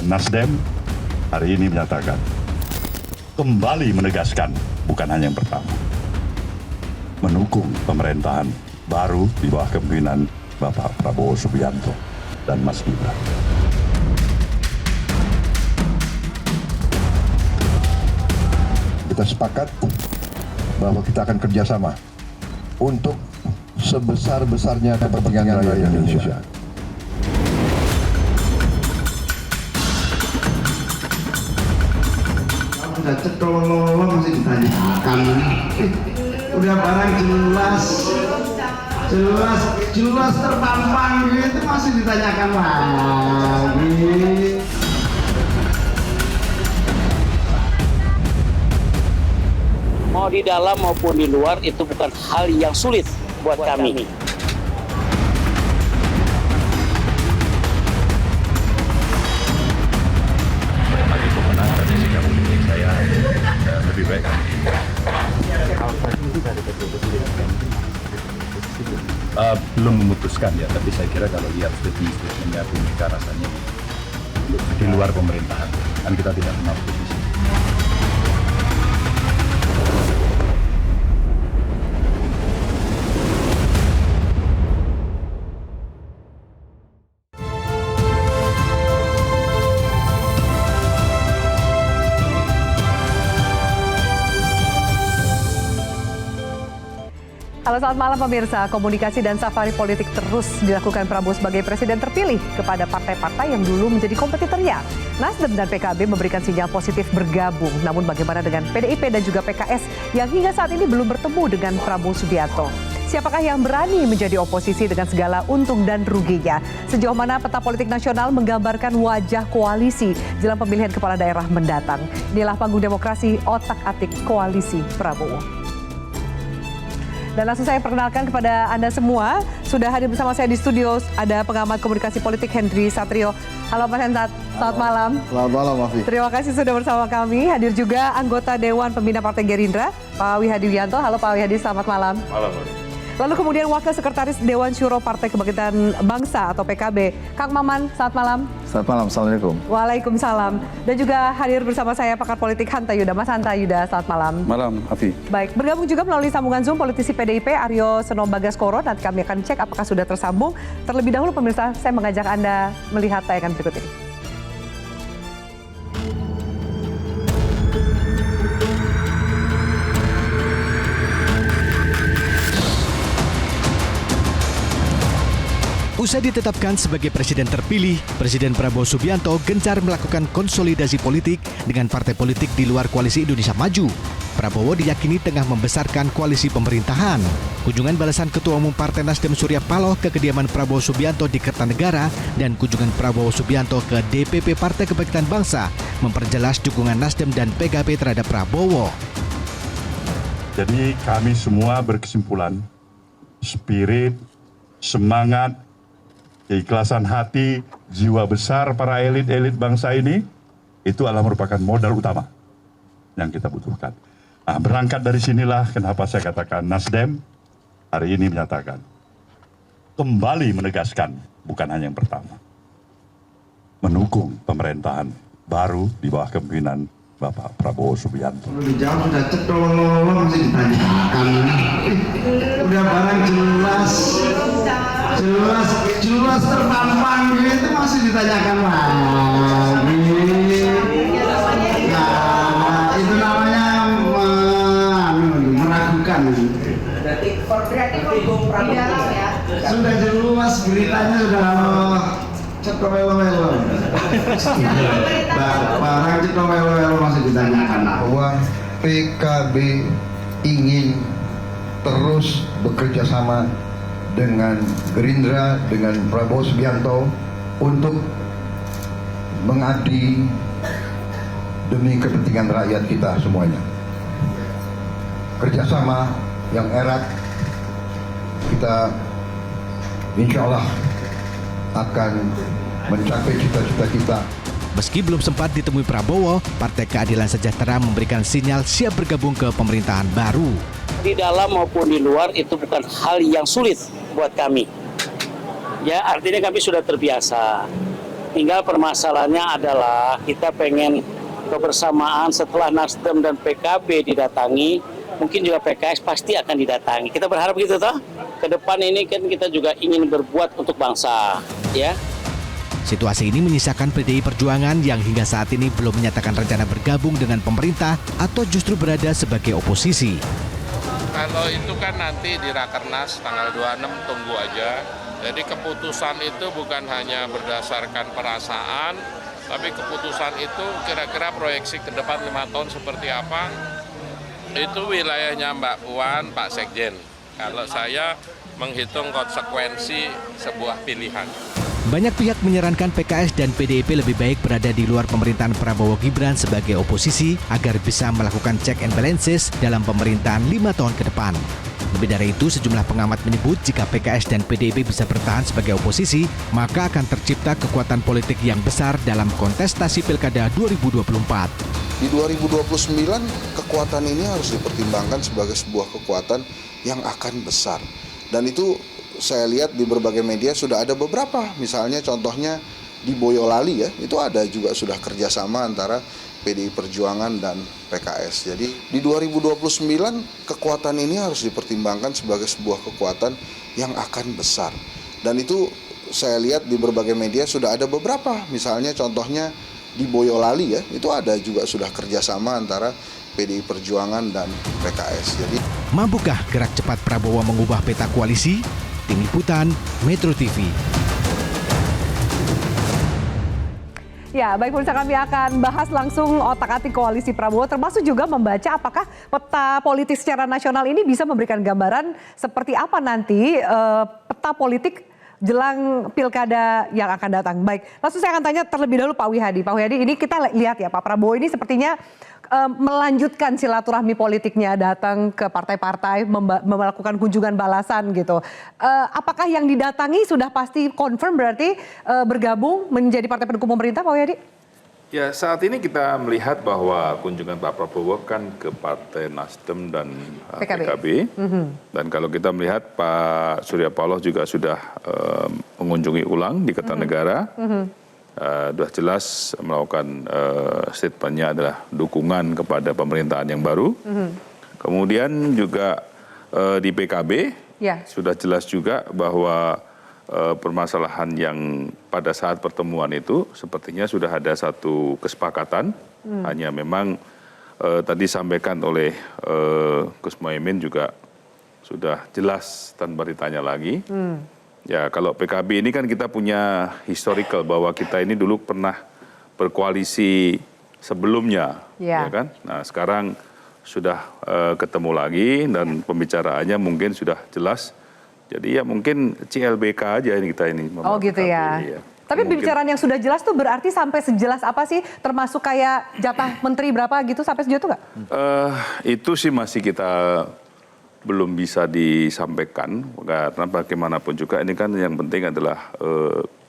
Nasdem hari ini menyatakan, kembali menegaskan, bukan hanya yang pertama, mendukung pemerintahan baru di bawah kepemimpinan Bapak Prabowo Subianto dan Mas Gibran. Kita sepakat bahwa kita akan kerjasama untuk sebesar-besarnya kepentingan rakyat Indonesia. Udah cetololo masih ditanyakan. Udah barang jelas terpampang gitu masih ditanyakan lagi. Mau di dalam maupun di luar itu bukan hal yang sulit buat kami. Bagi pemenang dan sikap politik saya lebih baik. Belum memutuskan ya, tapi saya kira kalau lihat statement-statementnya Bu Mega rasanya di luar pemerintahan, kan kita tidak pernah posisi. Halo, selamat malam pemirsa. Komunikasi dan safari politik terus dilakukan Prabowo sebagai presiden terpilih kepada partai-partai yang dulu menjadi kompetitornya. Nasdem dan PKB memberikan sinyal positif bergabung. Namun bagaimana dengan PDIP dan juga PKS yang hingga saat ini belum bertemu dengan Prabowo Subianto? Siapakah yang berani menjadi oposisi dengan segala untung dan ruginya? Sejauh mana peta politik nasional menggambarkan wajah koalisi jelang pemilihan kepala daerah mendatang? Inilah panggung demokrasi otak-atik koalisi Prabowo. Dan langsung saya perkenalkan kepada Anda semua, sudah hadir bersama saya di studio ada pengamat komunikasi politik Hendry Satrio. Halo Mas Hensat, selamat malam. Selamat malam, Afi. Terima kasih sudah bersama kami. Hadir juga anggota Dewan Pembina Partai Gerindra, Pak Wihadi Wianto. Halo Pak Wihadi, selamat malam. Malam. Lalu kemudian Wakil Sekretaris Dewan Syuro Partai Kebangkitan Bangsa atau PKB, Kang Maman, selamat malam. Selamat malam, Assalamualaikum. Waalaikumsalam. Dan juga hadir bersama saya pakar politik Hanta Yuda. Mas Hanta Yuda, selamat malam. Malam, Afi. Baik, bergabung juga melalui sambungan Zoom politisi PDIP Aryo Seno Bagaskoro. Nanti kami akan cek apakah sudah tersambung. Terlebih dahulu pemirsa, saya mengajak Anda melihat tayangan berikut ini. Usai ditetapkan sebagai presiden terpilih, Presiden Prabowo Subianto gencar melakukan konsolidasi politik dengan partai politik di luar koalisi Indonesia Maju. Prabowo diyakini tengah membesarkan koalisi pemerintahan. Kunjungan balasan Ketua Umum Partai Nasdem Surya Paloh ke kediaman Prabowo Subianto di Kertanegara dan kunjungan Prabowo Subianto ke DPP Partai Kebangkitan Bangsa memperjelas dukungan Nasdem dan PKB terhadap Prabowo. Jadi kami semua berkesimpulan, spirit, semangat, keikhlasan hati, jiwa besar para elit-elit bangsa ini, itu adalah merupakan modal utama yang kita butuhkan. Nah, berangkat dari sinilah kenapa saya katakan Nasdem hari ini menyatakan, kembali menegaskan, bukan hanya yang pertama, mendukung pemerintahan baru di bawah kepemimpinan Bapak Prabowo Subianto. Udah dijawab sudah cetololo masih ditanyakan. Udah barang jelas terpampang gitu masih ditanyakan lagi. Nah, itu namanya meragukan. Berarti di dalam ya. Sudah jelas beritanya sudah cetololo. Barang cetololo masih ditanyakan. Bahwa PKB ingin terus bekerja sama dengan Gerindra, dengan Prabowo Subianto untuk mengabdi demi kepentingan rakyat kita semuanya. Kerjasama yang erat, kita insya Allah akan mencapai cita-cita kita. Meski belum sempat ditemui Prabowo, Partai Keadilan Sejahtera memberikan sinyal siap bergabung ke pemerintahan baru. Di dalam maupun di luar itu bukan hal yang sulit buat kami. Ya, artinya kami sudah terbiasa Tinggal permasalahannya adalah kita pengen kebersamaan setelah Nasdem dan PKB didatangi, mungkin juga PKS pasti akan didatangi. Kita berharap gitu toh. Ke depan ini kan kita juga ingin berbuat untuk bangsa, ya. Situasi ini menyisakan PDI Perjuangan yang hingga saat ini belum menyatakan rencana bergabung dengan pemerintah atau justru berada sebagai oposisi. Kalau itu kan nanti di Rakernas tanggal 26 tunggu aja. Jadi keputusan itu bukan hanya berdasarkan perasaan, tapi keputusan itu kira-kira proyeksi ke depan 5 tahun seperti apa, itu wilayahnya Mbak Puan, Pak Sekjen. Kalau saya menghitung konsekuensi sebuah pilihan. Banyak pihak menyarankan PKS dan PDIP lebih baik berada di luar pemerintahan Prabowo Gibran sebagai oposisi agar bisa melakukan check and balances dalam pemerintahan 5 tahun ke depan. Lebih dari itu, sejumlah pengamat menyebut jika PKS dan PDIP bisa bertahan sebagai oposisi, maka akan tercipta kekuatan politik yang besar dalam kontestasi Pilkada 2024. Di 2029, kekuatan ini harus dipertimbangkan sebagai sebuah kekuatan yang akan besar. Dan itu saya lihat di berbagai media sudah ada beberapa, misalnya contohnya di Boyolali ya, itu ada juga sudah kerjasama antara PDI Perjuangan dan PKS. Jadi di 2029 kekuatan ini harus dipertimbangkan sebagai sebuah kekuatan yang akan besar. Dan itu saya lihat di berbagai media sudah ada beberapa, misalnya contohnya di Boyolali ya, itu ada juga sudah kerjasama antara PDI Perjuangan dan PKS. Jadi mampukah gerak cepat Prabowo mengubah peta koalisi? Tim Liputan Metro TV. Ya, baik pemirsa, kami akan bahas langsung otak-atik koalisi Prabowo, termasuk juga membaca apakah peta politik secara nasional ini bisa memberikan gambaran seperti apa nanti peta politik jelang pilkada yang akan datang. Baik, langsung saya akan tanya terlebih dahulu Pak Wihadi. Pak Wihadi, ini kita lihat ya Pak Prabowo ini sepertinya melanjutkan silaturahmi politiknya, datang ke partai-partai, melakukan kunjungan balasan gitu. Apakah yang didatangi sudah pasti confirm berarti bergabung menjadi partai pendukung pemerintah, Pak Wihadi? Ya, saat ini kita melihat bahwa kunjungan Pak Prabowo kan ke Partai Nasdem dan PKB. Dan kalau kita melihat Pak Surya Paloh juga sudah mengunjungi ulang di Kertanegara. Sudah jelas melakukan statementnya adalah dukungan kepada pemerintahan yang baru. Kemudian juga di PKB sudah jelas juga bahwa permasalahan yang pada saat pertemuan itu sepertinya sudah ada satu kesepakatan. Hanya memang tadi sampaikan oleh Gus Muhaimin juga sudah jelas tanpa ditanya lagi. Ya, kalau PKB ini kan kita punya historical bahwa kita ini dulu pernah berkoalisi sebelumnya, ya kan? Nah, sekarang sudah ketemu lagi dan pembicaraannya mungkin sudah jelas. Jadi ya mungkin CLBK aja ini kita ini. Oh gitu ya. Ya. Tapi pembicaraan yang sudah jelas tuh berarti sampai sejelas apa sih? Termasuk kayak jatah menteri berapa gitu, sampai sejauh itu nggak? Itu sih masih kita belum bisa disampaikan, karena bagaimanapun juga ini kan yang penting adalah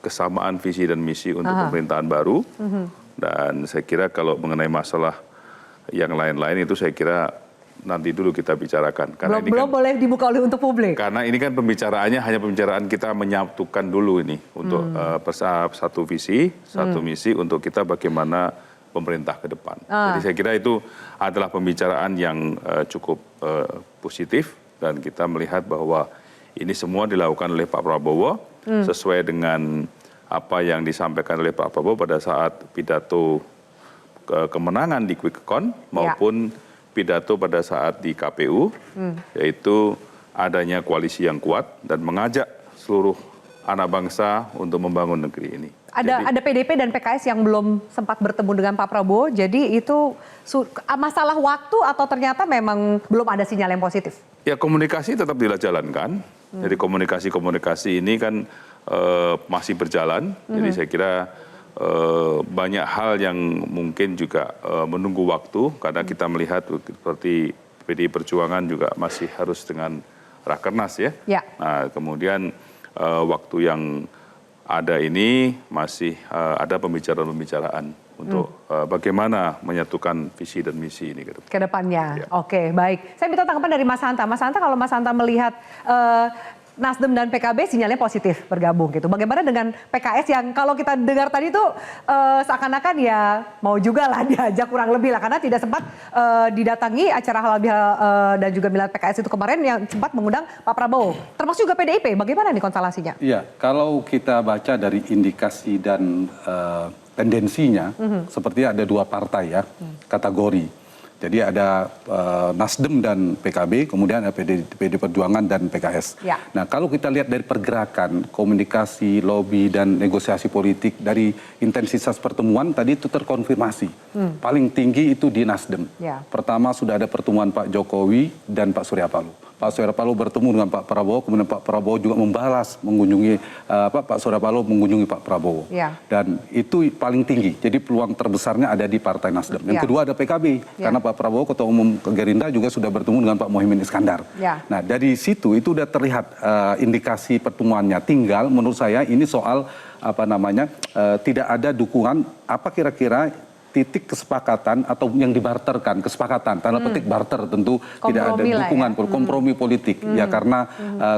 kesamaan visi dan misi untuk pemerintahan baru. Dan saya kira kalau mengenai masalah yang lain-lain itu saya kira nanti dulu kita bicarakan. Karena belum boleh dibuka untuk publik. Karena ini kan pembicaraannya hanya pembicaraan kita menyatukan dulu ini untuk satu visi, satu misi untuk kita bagaimana pemerintah ke depan. Jadi saya kira itu adalah pembicaraan yang cukup positif dan kita melihat bahwa ini semua dilakukan oleh Pak Prabowo sesuai dengan apa yang disampaikan oleh Pak Prabowo pada saat pidato kemenangan di Quick Count maupun pidato pada saat di KPU, yaitu adanya koalisi yang kuat dan mengajak seluruh anak bangsa untuk membangun negeri ini. Ada PDIP dan PKS yang belum sempat bertemu dengan Pak Prabowo, jadi itu masalah waktu atau ternyata memang belum ada sinyal yang positif? Ya, komunikasi tetap dijalankan. Jadi komunikasi ini kan masih berjalan. Jadi saya kira banyak hal yang mungkin juga menunggu waktu karena kita melihat seperti PDI Perjuangan juga masih harus dengan Rakernas ya. Nah, kemudian waktu yang ada ini masih ada pembicaraan-pembicaraan untuk bagaimana menyatukan visi dan misi ini ke depannya. Oke, baik. Saya minta tanggapan dari Mas Hanta. Mas Hanta, kalau Mas Hanta melihat Nasdem dan PKB sinyalnya positif bergabung gitu. Bagaimana dengan PKS yang kalau kita dengar tadi tuh seakan-akan ya mau juga lah diajak kurang lebih lah, karena tidak sempat didatangi acara halal bihalal dan juga milad PKS itu kemarin yang sempat mengundang Pak Prabowo. Termasuk juga PDIP. Bagaimana nih konstelasinya? Iya, kalau kita baca dari indikasi dan tendensinya, seperti ada dua partai ya, kategori. Jadi ada Nasdem dan PKB, kemudian ada PD Perjuangan dan PKS. Ya. Nah, kalau kita lihat dari pergerakan, komunikasi, lobby, dan negosiasi politik dari intensitas pertemuan tadi itu terkonfirmasi. Paling tinggi itu di Nasdem. Ya. Pertama sudah ada pertemuan Pak Jokowi dan Pak Surya Paloh. Pak Surya Paloh bertemu dengan Pak Prabowo, kemudian Pak Prabowo juga membalas mengunjungi Pak Surya Paloh mengunjungi Pak Prabowo. Ya. Dan itu paling tinggi. Jadi peluang terbesarnya ada di Partai Nasdem. Yang kedua ada PKB, karena Pak Prabowo Ketua Umum Gerindra juga sudah bertemu dengan Pak Muhaimin Iskandar. Ya. Nah, dari situ itu sudah terlihat indikasi pertemuannya. Tinggal menurut saya ini soal tidak ada dukungan apa kira-kira titik kesepakatan atau yang dibarterkan, kesepakatan tanda petik barter, tentu kompromi tidak ada dukungan kompromi politik ya, karena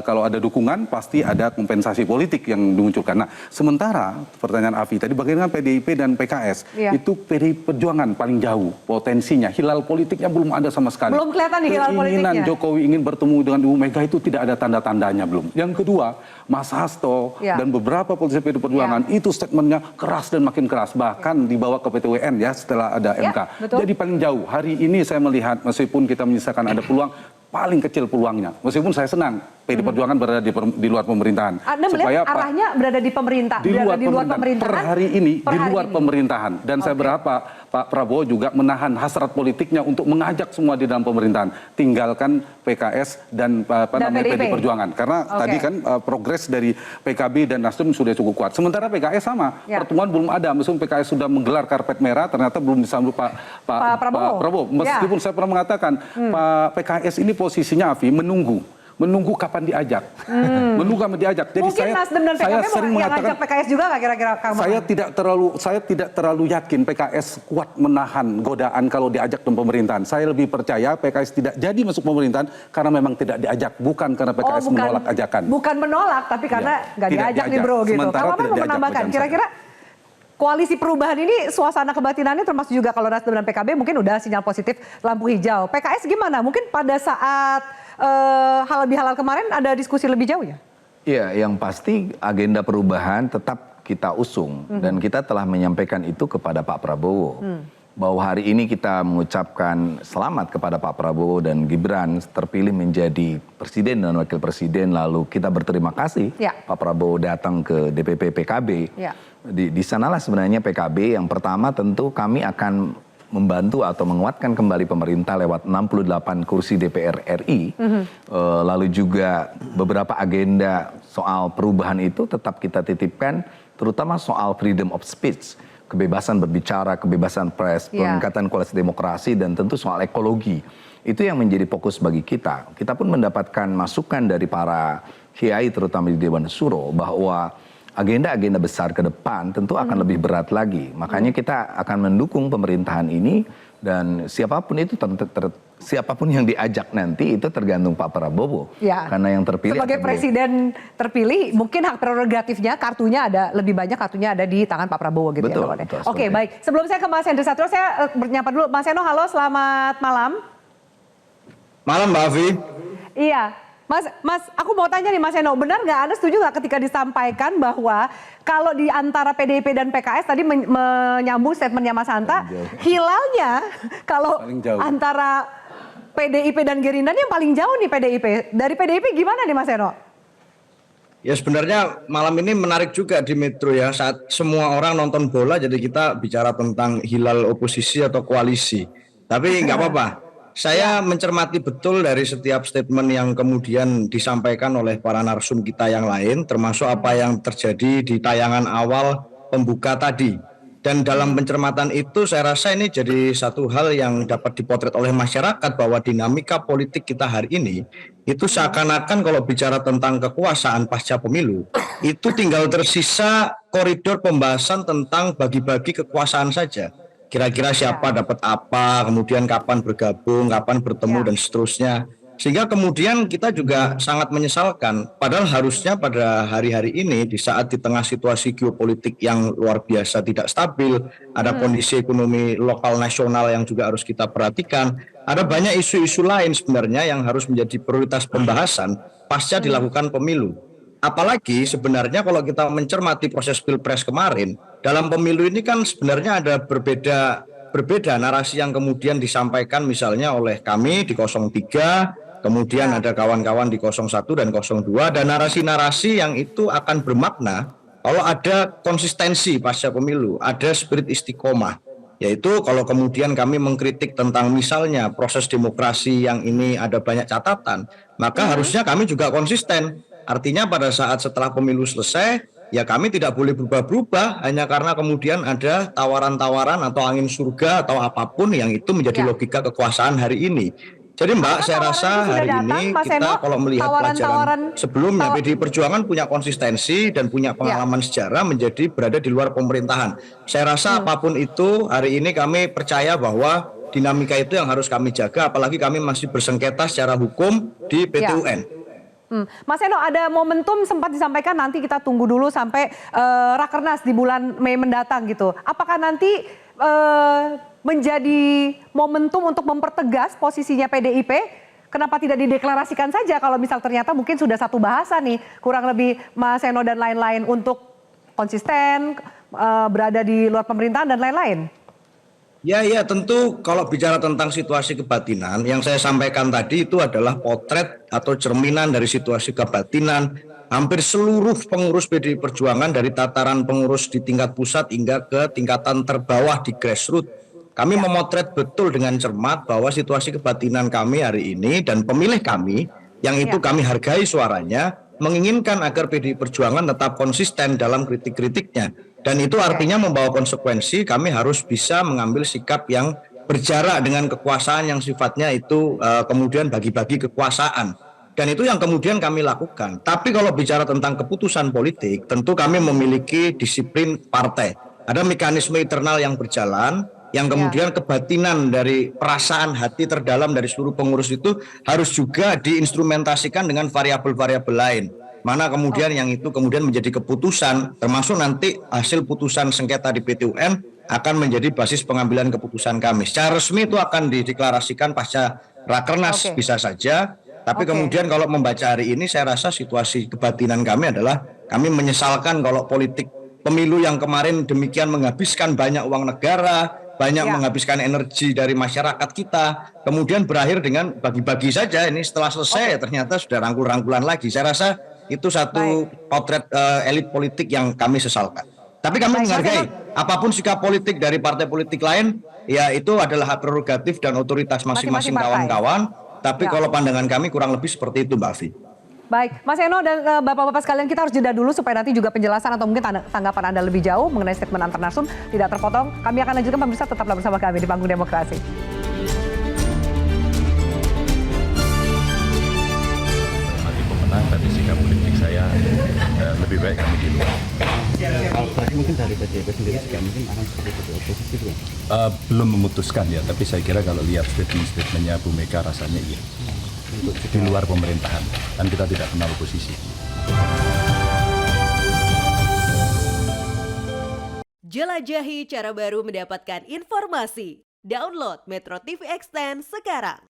kalau ada dukungan pasti ada kompensasi politik yang dimunculkan. Nah, sementara pertanyaan Afi tadi bagaimana PDIP dan PKS itu PDI Perjuangan paling jauh potensinya, hilal politiknya belum ada sama sekali. Belum kelihatan nih hilal politiknya. Keinginan Jokowi ingin bertemu dengan Ibu Mega itu tidak ada tanda-tandanya belum. Yang kedua, Mas Hasto dan beberapa politisi PDI Perjuangan itu statementnya keras dan makin keras, bahkan dibawa ke PT UN ya setelah ada MK. Jadi paling jauh hari ini saya melihat meskipun kita menyisakan ada peluang, paling kecil peluangnya. Meskipun saya senang PD Perjuangan berada di luar pemerintahan. Anda melihat arahnya berada di pemerintah, di luar pemerintahan. Per hari ini di luar pemerintahan. Dan saya berharap Pak Prabowo juga menahan hasrat politiknya untuk mengajak semua di dalam pemerintahan. Tinggalkan PKS dan PD Perjuangan. Karena tadi kan progres dari PKB dan Nasdem sudah cukup kuat. Sementara PKS sama, pertemuan belum ada. Meskipun PKS sudah menggelar karpet merah, ternyata belum disambut Pak Prabowo. Meskipun saya pernah mengatakan Pak PKS ini posisinya Afi menunggu kapan diajak. Menunggu kapan diajak. Jadi mungkin Nasdem dan PKB sering mengatakan PKS juga nggak kira-kira Kang Maman? Saya tidak terlalu yakin PKS kuat menahan godaan kalau diajak dalam pemerintahan. Saya lebih percaya PKS tidak jadi masuk pemerintahan karena memang tidak diajak, bukan karena PKS menolak ajakan. Bukan menolak, tapi karena nggak diajak nih bro gitu. Kang Maman mau menambahkan kira-kira koalisi perubahan ini suasana kebatinannya termasuk juga kalau Nasdem dan PKB mungkin udah sinyal positif lampu hijau. PKS gimana? Mungkin pada saat halal bihalal kemarin ada diskusi lebih jauh ya? Iya, yang pasti agenda perubahan tetap kita usung dan kita telah menyampaikan itu kepada Pak Prabowo. Bahwa hari ini kita mengucapkan selamat kepada Pak Prabowo dan Gibran terpilih menjadi presiden dan wakil presiden, lalu kita berterima kasih Pak Prabowo datang ke DPP PKB. Di sanalah sebenarnya PKB yang pertama tentu kami akan membantu atau menguatkan kembali pemerintah lewat 68 kursi DPR RI. Lalu juga beberapa agenda soal perubahan itu tetap kita titipkan, terutama soal freedom of speech, kebebasan berbicara, kebebasan pers, peningkatan kualitas demokrasi, dan tentu soal ekologi. Itu yang menjadi fokus bagi kita. Kita pun mendapatkan masukan dari para kiai terutama di Dewan Suro bahwa agenda-agenda besar ke depan tentu akan lebih berat lagi. Makanya kita akan mendukung pemerintahan ini dan siapapun itu siapapun yang diajak nanti itu tergantung Pak Prabowo. Karena yang terpilih sebagai presiden terpilih mungkin hak prerogatifnya kartunya ada lebih banyak, kartunya ada di tangan Pak Prabowo gitu. Betul, ya. Oke, baik. Sebelum saya ke Mas Henry Satrio, saya bernyapa dulu. Mas Eno, halo, selamat malam. Malam Mbak Afi. Iya. Mas, aku mau tanya nih Mas Eno, benar nggak Anda setuju nggak ketika disampaikan bahwa kalau di antara PDIP dan PKS tadi menyambung statementnya Mas Hanta, hilalnya kalau antara PDIP dan Gerindra yang paling jauh nih PDIP. Dari PDIP gimana nih Mas Eno? Ya sebenarnya malam ini menarik juga di Metro ya, saat semua orang nonton bola jadi kita bicara tentang hilal oposisi atau koalisi. Tapi nggak apa-apa. Saya mencermati betul dari setiap statement yang kemudian disampaikan oleh para narsum kita yang lain, termasuk apa yang terjadi di tayangan awal pembuka tadi. Dan dalam pencermatan itu saya rasa ini jadi satu hal yang dapat dipotret oleh masyarakat bahwa dinamika politik kita hari ini itu seakan-akan kalau bicara tentang kekuasaan pasca pemilu, itu tinggal tersisa koridor pembahasan tentang bagi-bagi kekuasaan saja. Kira-kira siapa dapat apa, kemudian kapan bergabung, kapan bertemu dan seterusnya. Sehingga kemudian kita juga sangat menyesalkan, padahal harusnya pada hari-hari ini di saat di tengah situasi geopolitik yang luar biasa tidak stabil, ada kondisi ekonomi lokal nasional yang juga harus kita perhatikan, ada banyak isu-isu lain sebenarnya yang harus menjadi prioritas pembahasan pasca dilakukan pemilu. Apalagi sebenarnya kalau kita mencermati proses Pilpres kemarin, dalam pemilu ini kan sebenarnya ada berbeda narasi yang kemudian disampaikan misalnya oleh kami di 03, kemudian ada kawan-kawan di 01 dan 02, dan narasi-narasi yang itu akan bermakna kalau ada konsistensi pasca pemilu, ada spirit istiqomah. Yaitu kalau kemudian kami mengkritik tentang misalnya proses demokrasi yang ini ada banyak catatan, maka harusnya kami juga konsisten. Artinya pada saat setelah pemilu selesai, ya kami tidak boleh berubah-berubah hanya karena kemudian ada tawaran-tawaran atau angin surga atau apapun yang itu menjadi logika kekuasaan hari ini. Jadi Mbak, saya rasa hari ini kita kalau melihat pelajaran sebelumnya, PDI Perjuangan punya konsistensi dan punya pengalaman sejarah menjadi berada di luar pemerintahan. Saya rasa apapun itu, hari ini kami percaya bahwa dinamika itu yang harus kami jaga, apalagi kami masih bersengketa secara hukum di PT UN. Mas Eno, ada momentum sempat disampaikan nanti kita tunggu dulu sampai Rakernas di bulan Mei mendatang gitu. Apakah nanti menjadi momentum untuk mempertegas posisinya PDIP? Kenapa tidak dideklarasikan saja kalau misal ternyata mungkin sudah satu bahasa nih, kurang lebih Mas Eno dan lain-lain untuk konsisten, berada di luar pemerintahan dan lain-lain? Ya, tentu kalau bicara tentang situasi kebatinan, yang saya sampaikan tadi itu adalah potret atau cerminan dari situasi kebatinan hampir seluruh pengurus PDI Perjuangan dari tataran pengurus di tingkat pusat hingga ke tingkatan terbawah di grassroots. Kami memotret betul dengan cermat bahwa situasi kebatinan kami hari ini dan pemilih kami, yang itu kami hargai suaranya, menginginkan agar PDI Perjuangan tetap konsisten dalam kritik-kritiknya. Dan itu artinya membawa konsekuensi kami harus bisa mengambil sikap yang berjarak dengan kekuasaan yang sifatnya itu kemudian bagi-bagi kekuasaan. Dan itu yang kemudian kami lakukan. Tapi kalau bicara tentang keputusan politik, tentu kami memiliki disiplin partai. Ada mekanisme internal yang berjalan, yang kemudian kebatinan dari perasaan hati terdalam dari seluruh pengurus itu harus juga diinstrumentasikan dengan variabel-variabel lain. Mana kemudian yang itu kemudian menjadi keputusan, termasuk nanti hasil putusan sengketa di PT UN akan menjadi basis pengambilan keputusan kami. Secara resmi itu akan dideklarasikan pasca Rakernas bisa saja. Tapi kemudian kalau membaca hari ini saya rasa situasi kebatinan kami adalah kami menyesalkan kalau politik pemilu yang kemarin demikian menghabiskan banyak uang negara, banyak menghabiskan energi dari masyarakat kita, kemudian berakhir dengan bagi-bagi saja. Ini setelah selesai ternyata sudah rangkul-rangkulan lagi. Saya rasa itu satu potret elit politik yang kami sesalkan. Tapi kami menghargai apapun sikap politik dari partai politik lain, ya itu adalah hak prerogatif dan otoritas masing-masing kawan-kawan. Tapi kalau pandangan kami kurang lebih seperti itu, Mbak Afi. Baik, Mas Eno dan Bapak-Bapak sekalian, kita harus jeda dulu supaya nanti juga penjelasan atau mungkin tanggapan Anda lebih jauh mengenai statement antar narsum tidak terpotong. Kami akan lanjutkan, pemirsa, tetaplah bersama kami di Panggung Demokrasi. Mati pemenang, tapi sikap politik saya lebih baik kami di luar. Kalau tadi mungkin dari PDIP sendiri juga mungkin akan seperti itu oposisi juga. Belum memutuskan ya, tapi saya kira kalau lihat statement-statementnya Bu Mega rasanya iya. Di luar pemerintahan, dan kita tidak kenal oposisi. Jelajahi cara baru mendapatkan informasi. Download Metro TV Extend sekarang.